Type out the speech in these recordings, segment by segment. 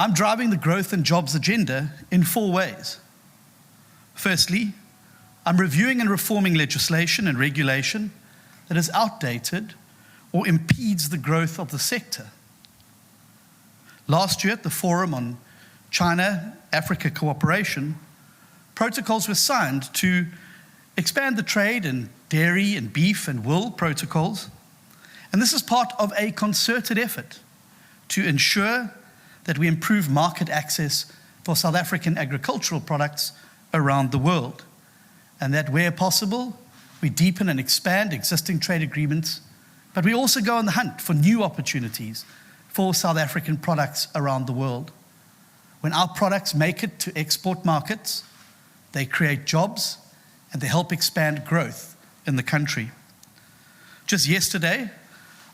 I'm driving the growth and jobs agenda in 4 ways. Firstly, I'm reviewing and reforming legislation and regulation that is outdated or impedes the growth of the sector. Last year at the Forum on China-Africa Cooperation, protocols were signed to expand the trade in dairy and beef and wool protocols. And this is part of a concerted effort to ensure that we improve market access for South African agricultural products around the world. And that where possible, we deepen and expand existing trade agreements, but we also go on the hunt for new opportunities for South African products around the world. When our products make it to export markets, they create jobs and they help expand growth in the country. Just yesterday,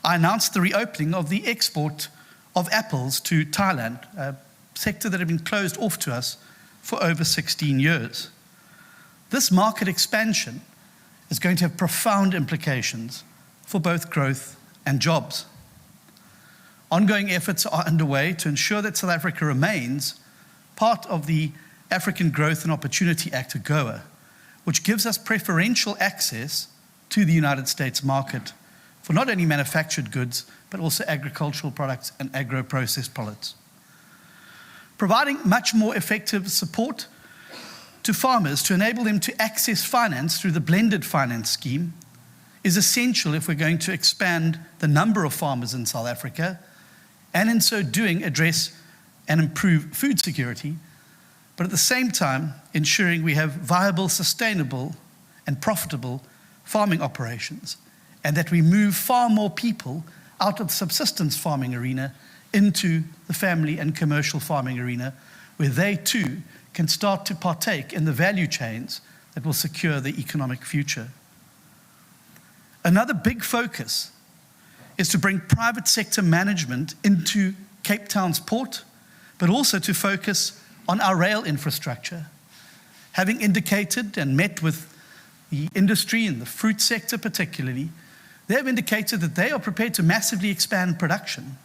I announced the reopening of the export of apples to Thailand, a sector that had been closed off to us for over 16 years. This market expansion is going to have profound implications for both growth and jobs. Ongoing efforts are underway to ensure that South Africa remains part of the African Growth and Opportunity Act, AGOA, which gives us preferential access to the United States market for not only manufactured goods, but also agricultural products and agro-processed products. Providing much more effective support to farmers to enable them to access finance through the blended finance scheme is essential if we're going to expand the number of farmers in South Africa, and in so doing address and improve food security, but at the same time ensuring we have viable, sustainable and profitable farming operations, and that we move far more people out of the subsistence farming arena into the family and commercial farming arena, where they too can start to partake in the value chains that will secure the economic future. Another big focus is to bring private sector management into Cape Town's port, but also to focus on our rail infrastructure. Having indicated and met with the industry and the fruit sector particularly, they have indicated that they are prepared to massively expand production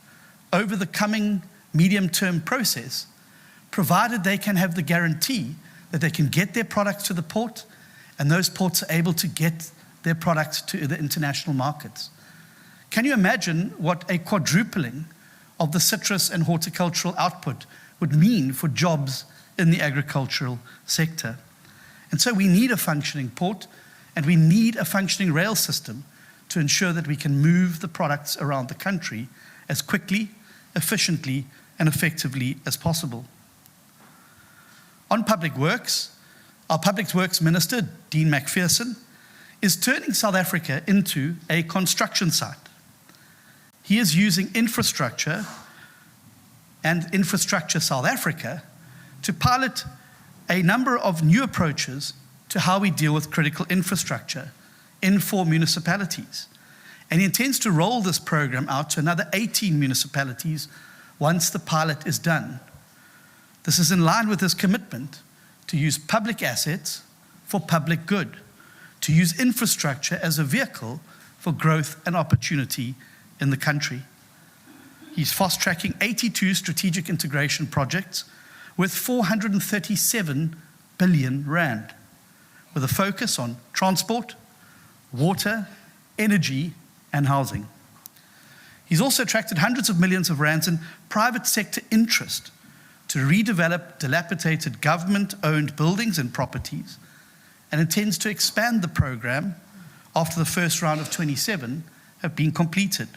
over the coming medium-term process, provided they can have the guarantee that they can get their products to the port and those ports are able to get their products to the international markets. Can you imagine what a quadrupling of the citrus and horticultural output would mean for jobs in the agricultural sector? And so we need a functioning port and we need a functioning rail system to ensure that we can move the products around the country as quickly, efficiently, and effectively as possible. On public works, our Public Works Minister, Dean McPherson, is turning South Africa into a construction site. He is using infrastructure and Infrastructure South Africa to pilot a number of new approaches to how we deal with critical infrastructure in 4 municipalities. And he intends to roll this program out to another 18 municipalities once the pilot is done. This is in line with his commitment to use public assets for public good, to use infrastructure as a vehicle for growth and opportunity in the country. He's fast-tracking 82 strategic integration projects with 437 billion rand, with a focus on transport, water, energy, and housing. He's also attracted hundreds of millions of rands in private sector interest to redevelop dilapidated government-owned buildings and properties, and intends to expand the program after the first round of 27 have been completed.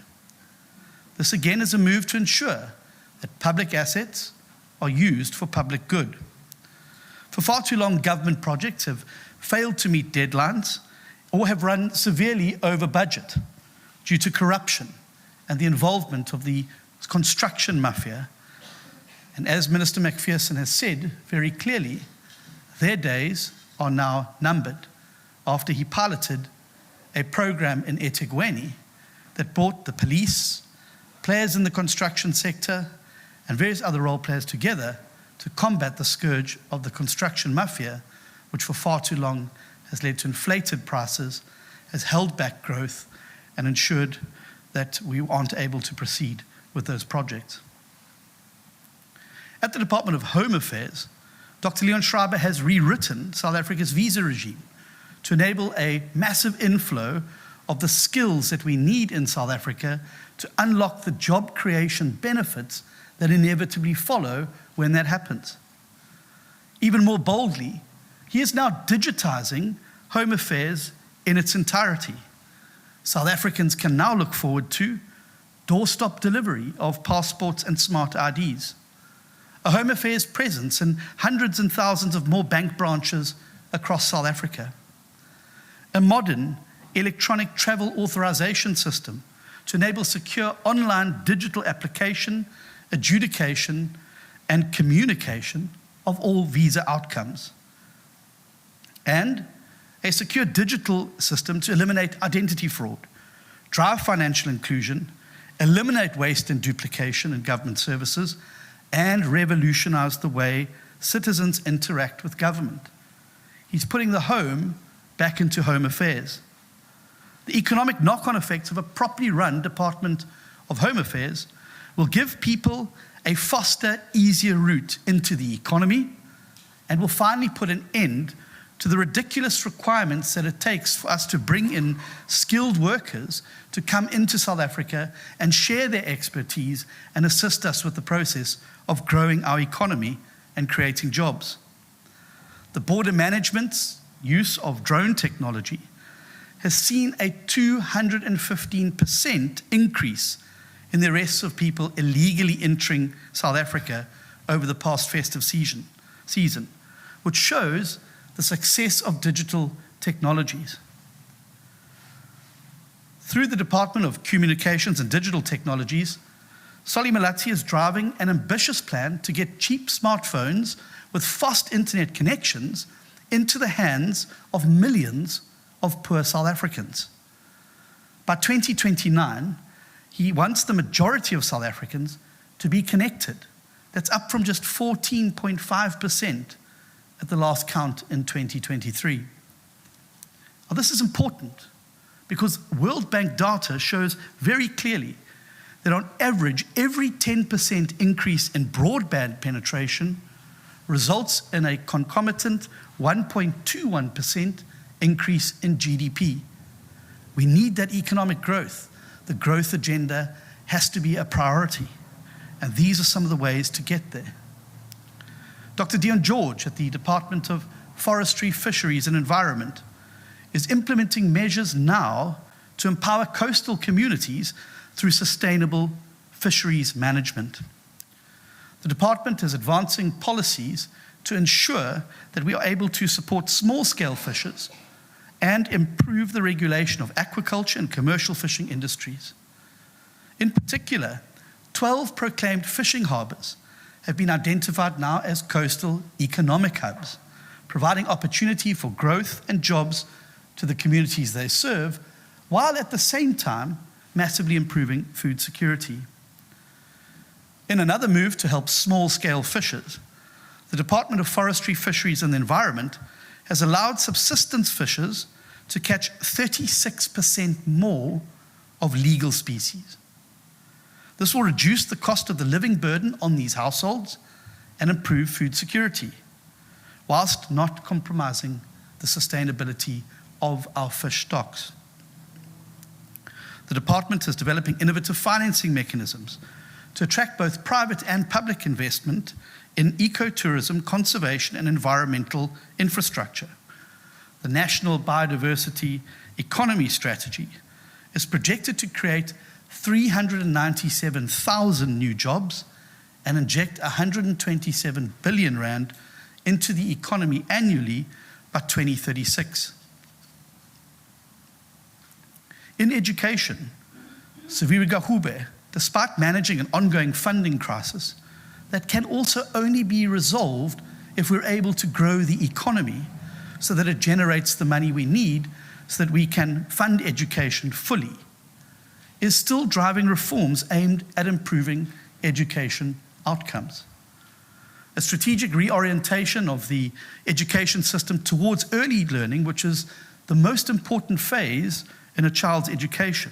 This again is a move to ensure that public assets are used for public good. For far too long, government projects have failed to meet deadlines or have run severely over budget due to corruption and the involvement of the construction mafia. And as Minister McPherson has said very clearly, their days are now numbered after he piloted a program in eThekwini that brought the police, players in the construction sector, and various other role players together to combat the scourge of the construction mafia, which for far too long has led to inflated prices, has held back growth, and ensured that we aren't able to proceed with those projects. At the Department of Home Affairs, Dr. Leon Schreiber has rewritten South Africa's visa regime to enable a massive inflow of the skills that we need in South Africa to unlock the job creation benefits that inevitably follow when that happens. Even more boldly, he is now digitizing Home Affairs in its entirety. South Africans can now look forward to doorstep delivery of passports and smart IDs, a Home Affairs presence in hundreds and thousands of more bank branches across South Africa, a modern electronic travel authorization system to enable secure online digital application, adjudication, and communication of all visa outcomes, and a secure digital system to eliminate identity fraud, drive financial inclusion, eliminate waste and duplication in government services, and revolutionize the way citizens interact with government. He's putting the home back into Home Affairs. The economic knock-on effects of a properly run Department of Home Affairs will give people a faster, easier route into the economy and will finally put an end to the ridiculous requirements that it takes for us to bring in skilled workers to come into South Africa and share their expertise and assist us with the process of growing our economy and creating jobs. The border management's use of drone technology has seen a 215% increase in the arrests of people illegally entering South Africa over the past festive season, which shows the success of digital technologies. Through the Department of Communications and Digital Technologies, Solly Malatsi is driving an ambitious plan to get cheap smartphones with fast internet connections into the hands of millions of poor South Africans. By 2029, he wants the majority of South Africans to be connected. That's up from just 14.5% at the last count in 2023. Now, this is important because World Bank data shows very clearly that on average, every 10% increase in broadband penetration results in a concomitant 1.21% increase in GDP. We need that economic growth. The growth agenda has to be a priority, and these are some of the ways to get there. Dr. Dion George at the Department of Forestry, Fisheries and Environment is implementing measures now to empower coastal communities through sustainable fisheries management. The department is advancing policies to ensure that we are able to support small-scale fishers and improve the regulation of aquaculture and commercial fishing industries. In particular, 12 proclaimed fishing harbors have been identified now as coastal economic hubs, providing opportunity for growth and jobs to the communities they serve, while at the same time massively improving food security. In another move to help small-scale fishers, the Department of Forestry, Fisheries and the Environment has allowed subsistence fishers to catch 36% more of legal species. This will reduce the cost of the living burden on these households and improve food security, whilst not compromising the sustainability of our fish stocks. The department is developing innovative financing mechanisms to attract both private and public investment in ecotourism, conservation, and environmental infrastructure. The National Biodiversity Economy Strategy is projected to create 397,000 new jobs and inject 127 billion rand into the economy annually by 2036. In education, Saviri Gahube, despite managing an ongoing funding crisis that can also only be resolved if we're able to grow the economy so that it generates the money we need so that we can fund education fully, is still driving reforms aimed at improving education outcomes. A strategic reorientation of the education system towards early learning, which is the most important phase in a child's education.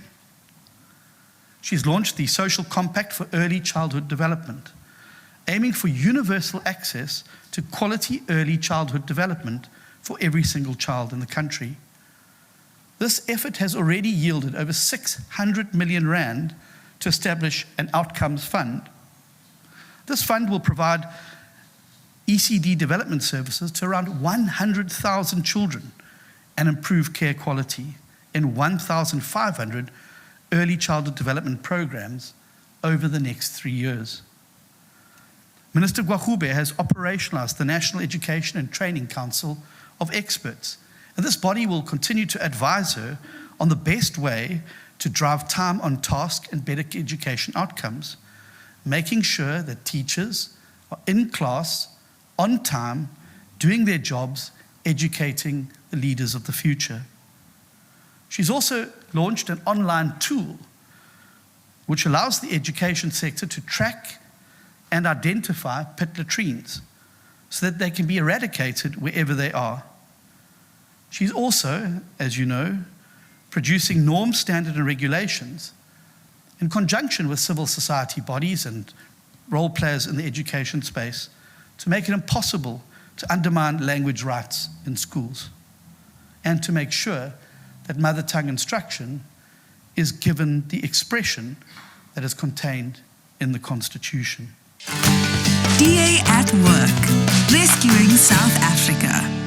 She's launched the Social Compact for Early Childhood Development, aiming for universal access to quality early childhood development for every single child in the country. This effort has already yielded over 600 million rand to establish an outcomes fund. This fund will provide ECD development services to around 100,000 children and improve care quality in 1,500 early childhood development programs over the next 3 years. Minister Gwagube has operationalized the National Education and Training Council of Experts, and this body will continue to advise her on the best way to drive time on task and better education outcomes, making sure that teachers are in class, on time, doing their jobs, educating the leaders of the future. She's also launched an online tool which allows the education sector to track and identify pit latrines so that they can be eradicated wherever they are. She's also, as you know, producing norms, standards, and regulations in conjunction with civil society bodies and role players in the education space to make it impossible to undermine language rights in schools and to make sure that mother tongue instruction is given the expression that is contained in the Constitution. DA at Work, rescuing South Africa.